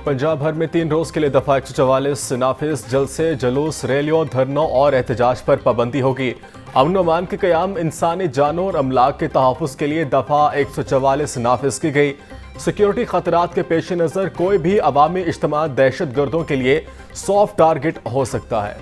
पंजाब भर में 3 रोज के लिए दफा 144 नाफिज जलसे, जुलूस, रैलियों, धरनों और एहतजाज पर पाबंदी होगी। अमन अमान के क़याम, इंसानी जानों और अमलाक के तहफ़्फ़ुज़ के लिए दफा 144 नाफिज की गई। सिक्योरिटी खतरात के पेश नज़र कोई भी अवामी इज्तिमा दहशत गर्दों के लिए सॉफ्ट टारगेट हो सकता है।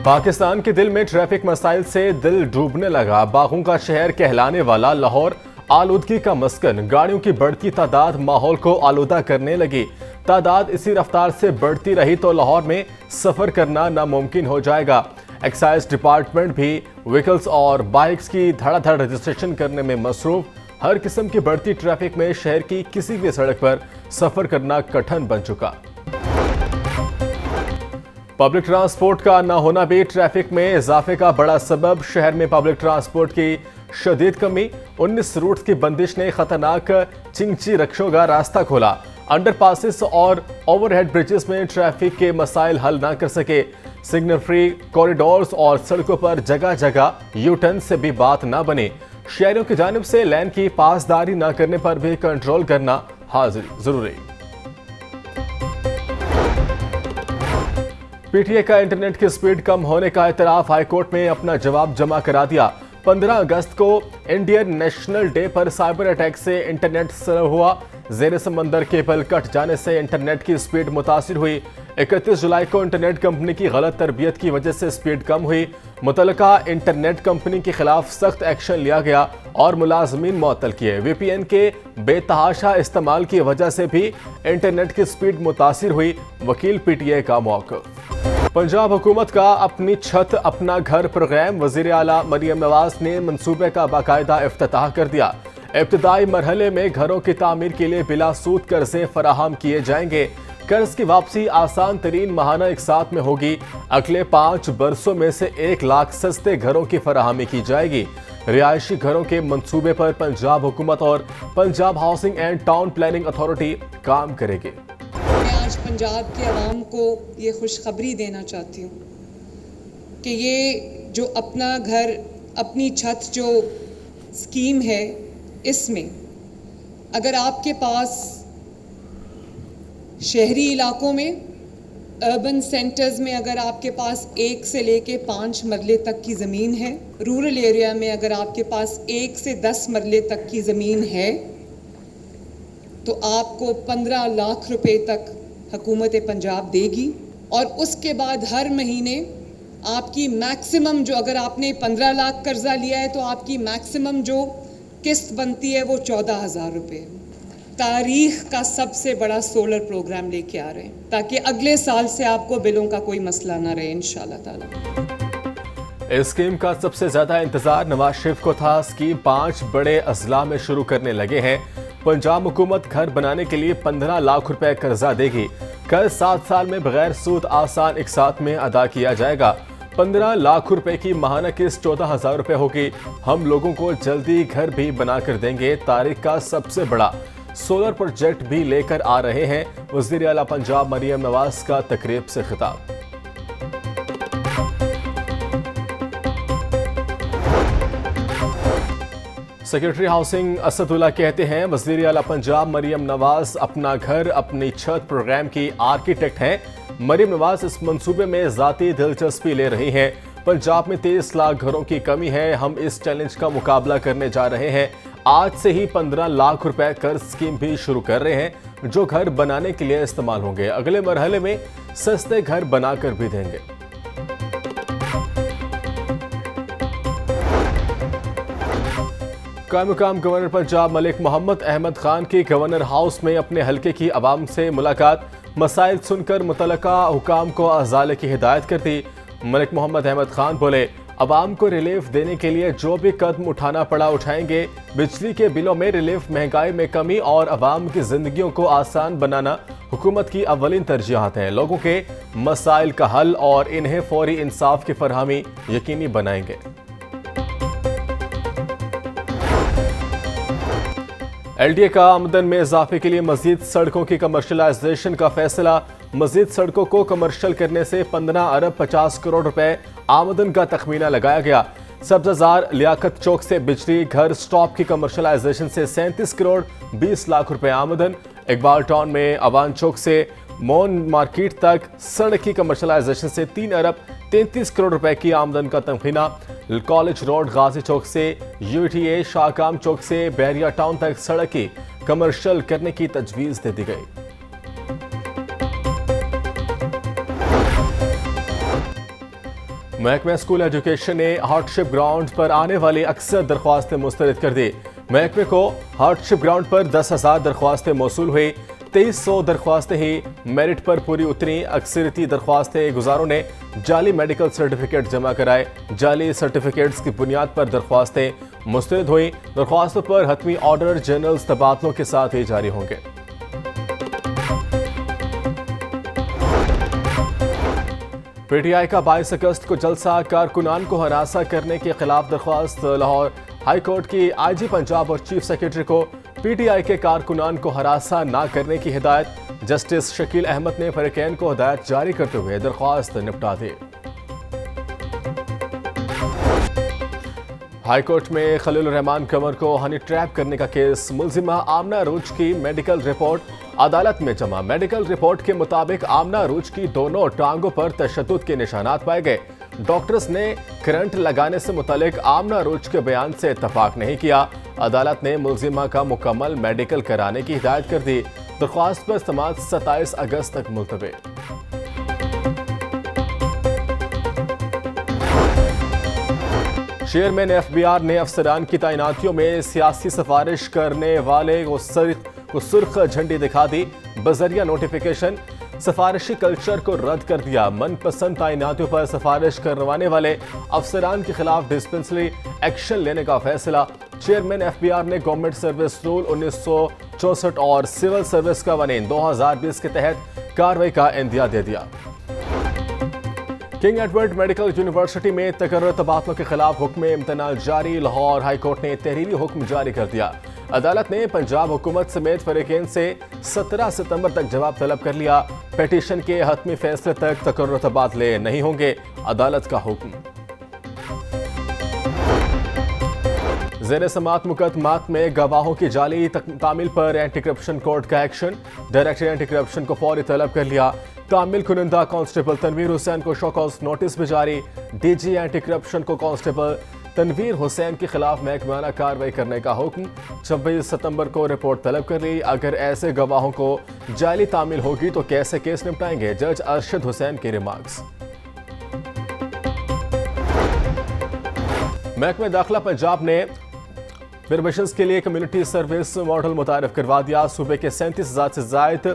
पाकिस्तान के दिल में ट्रैफिक मसाइल से दिल डूबने लगा। बागों का शहर कहलाने वाला लाहौर आलूदगी का मस्कन, गाड़ियों की बढ़ती तादाद माहौल को आलूदा करने लगी। तादाद इसी रफ्तार से बढ़ती रही तो लाहौर में सफर करना नामुमकिन हो जाएगा। एक्साइज डिपार्टमेंट भी व्हीकल्स और बाइक्स की धड़ाधड़ रजिस्ट्रेशन करने में मसरूफ। हर किस्म की बढ़ती ट्रैफिक में शहर की किसी भी सड़क पर सफर करना कठिन बन चुका। पब्लिक ट्रांसपोर्ट का न होना भी ट्रैफिक में इजाफे का बड़ा सबब। शहर में पब्लिक ट्रांसपोर्ट की शदीद कमी, 19 रूट्स की बंदिश ने खतरनाक चिंची रक्षों का रास्ता खोला। अंडरपासेस और ओवरहेड ब्रिजेस में ट्रैफिक के मसाइल हल न कर सके। सिग्नल फ्री कॉरिडोर्स और सड़कों पर जगह जगह यू टर्न से भी बात न बने। शहरियों की जानिब से लैन की पासदारी न करने पर भी कंट्रोल करना जरूरी। पीटीए का इंटरनेट की स्पीड कम होने का एतराफ, हाईकोर्ट में अपना जवाब जमा करा दिया। 15 अगस्त को इंडियन नेशनल डे पर साइबर अटैक से इंटरनेट स्लो हुआ। ज़ेर समंदर केबल कट जाने से इंटरनेट की स्पीड मुतासिर हुई। 31 जुलाई को इंटरनेट कंपनी की गलत तरबियत की वजह से स्पीड कम हुई। मुतलका इंटरनेट कंपनी के खिलाफ सख्त एक्शन लिया गया और मुलाजमीन मुअत्तल किए। वीपीएन के बेतहाशा इस्तेमाल की वजह से भी इंटरनेट की स्पीड मुतासिर हुई। वकील पीटीए का मौक़िफ़। पंजाब हुकूमत का अपनी छत अपना घर प्रोग्राम, वज़ीर आला मरियम नवाज ने मंसूबे का बाकायदा इफ्तिताह कर दिया। इब्तदाई मरहले में घरों की तामीर के लिए बिला सूद कर्जे फराहम किए जाएंगे। कर्ज की वापसी आसान तरीन माहाना इकसात में होगी। अगले 5 बरसों में से 1 लाख सस्ते घरों की फराहमी की जाएगी। रिहायशी घरों के मंसूबे पर पंजाब हुकूमत और Punjab housing and town planning authority काम करेगी। मैं आज पंजाब के अवाम को ये खुशखबरी देना चाहती हूँ कि ये जो अपना घर अपनी छत जो स्कीम है, इसमें अगर आपके पास शहरी इलाकों में, अर्बन सेंटर्स में अगर आपके पास 1 से लेके 5 मरले तक की ज़मीन है, रूरल एरिया में अगर आपके पास 1 से 10 मरले तक की ज़मीन है, तो आपको 15 लाख रुपए तक हुकूमत पंजाब देगी। और उसके बाद हर महीने आपकी मैक्सिमम जो, अगर आपने 15 लाख कर्जा लिया है तो आपकी मैक्सिमम जो किस्त बनती है वो 14,000 रुपये। तारीख का सबसे बड़ा सोलर प्रोग्राम लेके आ रहे हैं ताकि अगले साल से आपको बिलों का कोई मसला ना रहे इंशाल्लाह ताला। इस स्कीम का सबसे ज्यादा इंतजार नवाज शरीफ को था। स्कीम 5 बड़े अजला में शुरू करने लगे हैं। पंजाब हुकूमत घर बनाने के लिए 15 लाख रुपए कर्जा देगी। कर्ज 7 साल में बगैर सूद आसान इकसात में अदा किया जाएगा। 15 लाख रुपए की माहाना किस्त 14,000 रुपए होगी। हम लोगों को जल्दी घर भी बनाकर देंगे। तारीख का सबसे बड़ा सोलर प्रोजेक्ट भी लेकर आ रहे हैं। वज़ीर आला पंजाब मरियम नवाज का तकरीब से खिताब। सेक्रेटरी हाउसिंग असदुल्ला कहते हैं, वज़ीर आला पंजाब मरियम नवाज अपना घर अपनी छत प्रोग्राम की आर्किटेक्ट हैं। मरियम नवाज इस मंसूबे में ज़ाती दिलचस्पी ले रही हैं। पंजाब में 23 लाख घरों की कमी है। हम इस चैलेंज का मुकाबला करने जा रहे हैं। आज से ही 15 लाख रुपए कर्ज स्कीम भी शुरू कर रहे हैं जो घर बनाने के लिए इस्तेमाल होंगे। अगले मरहले में सस्ते घर बनाकर भी देंगे। कायम गवर्नर पंजाब मलिक मोहम्मद अहमद खान की गवर्नर हाउस में अपने हलके की आवाम से मुलाकात। मसाइल सुनकर मुतलका हुकाम को अजाले की हिदायत कर दी। मलिक मोहम्मद अहमद खान बोले, अवाम को रिलीफ देने के लिए जो भी कदम उठाना पड़ा उठाएंगे। बिजली के बिलों में रिलीफ, महंगाई में कमी और अवाम की जिंदगियों को आसान बनाना हुकूमत की अव्वलीन तरजीहात हैं। लोगों के मसाइल का हल और इन्हें फौरी इंसाफ की फरहमी यकीनी बनाएंगे। एलडीए का आमदन में इजाफे के लिए मजीद सड़कों की कमर्शलाइजेशन का फैसला। मजीद सड़कों को कमर्शियल करने से 15 अरब 50 करोड़ रुपए आमदन का तखमीना लगाया गया। सब्जाजार लियाकत चौक से बिजली घर स्टॉप की कमर्शलाइजेशन से 37 करोड़ 20 लाख रुपए आमदन। इकबाल टाउन में अवान चौक से मोन मार्केट तक सड़क की कमर्शलाइजेशन से 3 अरब 33 करोड़ रुपए की आमदन का तमखीना। कॉलेज रोड गाजी चौक से यूटीए शाहकाम चौक से बैरिया टाउन तक सड़क की कमर्शियल करने की तजवीज दे दी गई। महकमा स्कूल एजुकेशन ने हार्डशिप ग्राउंड पर आने वाली अक्सर दरख्वास्तें मुस्तरद कर दी। महकमे को हार्डशिप ग्राउंड पर 10,000 दरख्वास्तें मौसूल हुई। 2300 दरख्वास्तें ही मेरिट पर पूरी उतरी। अक्सरती दरख्वास्तें गुजारों ने जाली मेडिकल सर्टिफिकेट जमा कराए। जाली सर्टिफिकेट्स की बुनियाद पर दरख्वास्तें मुस्तरद हुई। दरख्वास्तों पर हतमी ऑर्डर जनरल्स तबादलों के साथ ही जारी होंगे। पीटीआई का 22 अगस्त को जलसा कारकुनान को हरासा करने के खिलाफ दरख्वास्त। लाहौर हाई कोर्ट की आईजी पंजाब और चीफ सेक्रेटरी को पीटीआई के कारकुनान को हरासा न करने की हिदायत। जस्टिस शकील अहमद ने फरीकैन को हिदायत जारी करते हुए दरख्वास्त निपटा दी। हाई कोर्ट में खलील रहमान कंवर को हनी ट्रैप करने का केस। मुलजिमा आमना रूज की मेडिकल रिपोर्ट अदालत में जमा। मेडिकल रिपोर्ट के मुताबिक आमना रूज की दोनों टांगों पर तशद्दुद के निशानात पाए गए। डॉक्टर्स ने करंट लगाने से मुतालिक आमना रूज के बयान से इत्तफाक नहीं किया। अदालत ने मुलजिमा का मुकम्मल मेडिकल कराने की हिदायत कर दी। दरख्वास्त पर समाअत 27 अगस्त तक मुलतवी। चेयरमैन एफबीआर ने अफसरान की तैनातियों में सियासी सिफारिश करने वाले को सुर्ख झंडी दिखा दी। बजरिया नोटिफिकेशन सिफारिशी कल्चर को रद्द कर दिया। मनपसंद तैनातियों पर सिफारिश करवाने वाले अफसरान के खिलाफ डिस्पेंसरी एक्शन लेने का फैसला। चेयरमैन एफबीआर ने गवर्नमेंट सर्विस रूल 1964 और सिविल सर्विस कवानीन 2020 के तहत कार्रवाई का इंदिया दे दिया। किंग एडवर्ड मेडिकल यूनिवर्सिटी में तकर्रर तबादलों के खिलाफ हुक्म इम्तनाल जारी। लाहौर हाई कोर्ट ने तहरीरी हुक्म जारी कर दिया। अदालत ने पंजाब हुकूमत समेत फरीकैन से 17 सितंबर तक जवाब तलब कर लिया। पिटीशन के हतमी फैसले तक तकर्रर तबादले नहीं होंगे, अदालत का हुक्म। ज़ेर समाअत मुकदमात में गवाहों की जाली तामील पर एंटी करप्शन कोर्ट का एक्शन। डायरेक्टर एंटी करप्शन को फौरी तलब कर लिया। तामील कुनिंदा कांस्टेबल तनवीर हुसैन को शोकॉज नोटिस भी जारी। डीजी एंटी करप्शन को कांस्टेबल तनवीर हुसैन के खिलाफ महकमाना कार्रवाई करने का हुक्म। 26 सितंबर को रिपोर्ट तलब कर ली। अगर ऐसे गवाहों को जाली तामील होगी तो कैसे केस निपटाएंगे, जज अरशद हुसैन के रिमार्क्स। महकमा दाखिला पंजाब ने प्रोबेशंस के लिए कम्युनिटी सर्विस मॉडल मुतारिफ करवा दिया। सूबे के 37,000 से जायद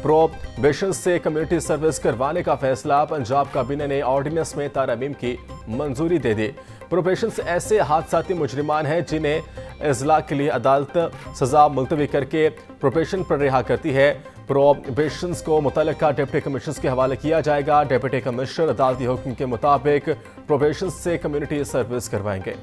प्रोबेशंस से कम्युनिटी सर्विस करवाने का फैसला। पंजाब काबीने ने ऑर्डिनेंस में तारामीम की मंजूरी दे दी। प्रोबेशंस ऐसे हादसाती मुजरिमान हैं जिन्हें इजला के लिए अदालत सजा मुलतवी करके प्रोबेशन पर रिहा करती है। प्रोबेशंस को मुतल्लिका डिप्टी कमिश्नर के हवाले किया जाएगा। डिप्टी कमिश्नर अदालती हुक्म के मुताबिक प्रोबेशंस से कम्युनिटी सर्विस करवाएंगे।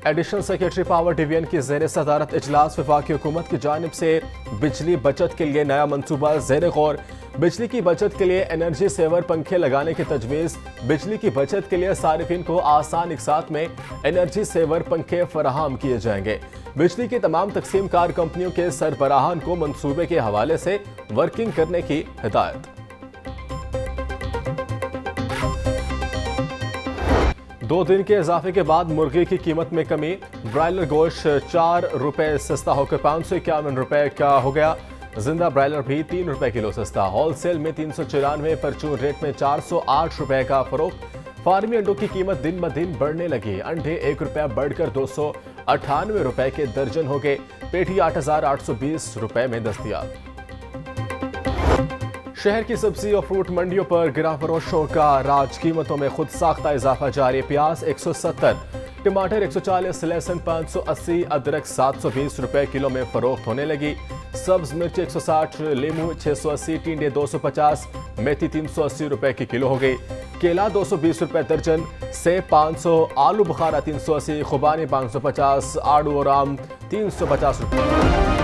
एडिशनल सेक्रेटरी पावर डिवीजन की ज़ेर सदारत इजलास। वफाकी हुकूमत की जानिब से बिजली बचत के लिए नया मनसूबा ज़ेर गौर। बिजली की बचत के लिए एनर्जी सेवर पंखे लगाने की तजवीज़। बिजली की बचत के लिए सारिफिन को आसान इकसात में एनर्जी सेवर पंखे फराहम किए जाएंगे। बिजली की तमाम तकसीम कार कंपनियों के सरबराहान को मनसूबे के हवाले से वर्किंग करने की हिदायत। 2 दिन के इजाफे के बाद मुर्गी की कीमत में कमी। ब्रायलर गोश्त 4 रुपए सस्ता होकर 551 रुपए का हो गया। जिंदा ब्रायलर भी 3 रुपए किलो सस्ता। होलसेल में 394, परचून रेट में 408 रुपए का फरोख्त। फार्मी अंडों की कीमत दिन ब दिन बढ़ने लगी। अंडे 1 रुपया बढ़कर 298 रुपए के दर्जन हो गए। पेठी 8,820 रुपए में दस्तयाब। शहर की सब्जी और फ्रूट मंडियों पर गिरा फरोशों का राज। कीमतों में खुद साख्ता इजाफा जारी। प्याज 170, टमाटर 140, लहसुन 580, अदरक 720 रुपए किलो में फरोख्त होने लगी। सब्ज मिर्च 160, लीमू 680, टिंडे 250, मेथी 380 रुपए की किलो हो गई। केला 220 रुपए दर्जन, सेब 500, आलू बुखारा 380, खुबानी 550, आड़ू और आम 350 रुपए।